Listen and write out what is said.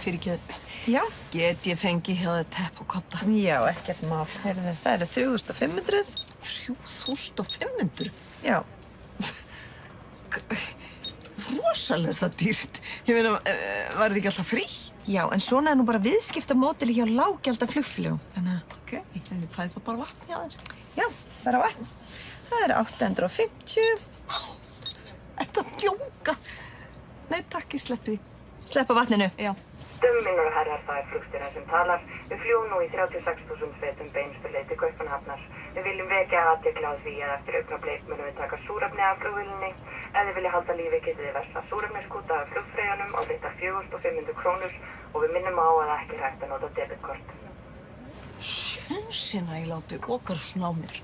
fyrirgeðu. Já. Get ég fengið hjá þér tepp og kodda? Já, ekkert mál. Heyrðu, það eru 3.500. 3.500? Já. Rosalega er það dýrt. Ég meina, var þetta ekki alltaf frí? Já, en svona er nú bara viðskiptamódeli hjá lággjaldar flugfélögum. Þannig að... Ok, en ég fæði það bara vatn hjá þér. Já, bara vatn. Það eru 850. Þetta djóka. Nei, takk, ég sleppi því. Sleppa vatninu. Já. Mínir og herrar, það er flugstjórinn sem talar. Við fljúum nú í 36.000 fetum beinustu leið til Kaupmannahafnar. Við viljum vekja athygli á því að eftir augnablik munum við taka súrefni af flugvélinni. Ef þið vilja halda lífi getið þið verslað súrefniskúta af flugfreyjunum á þetta 4.500 krónur og við minnum á að ekki er hægt að nota debitkort. Sjönsina ég láti okkar svona á mér.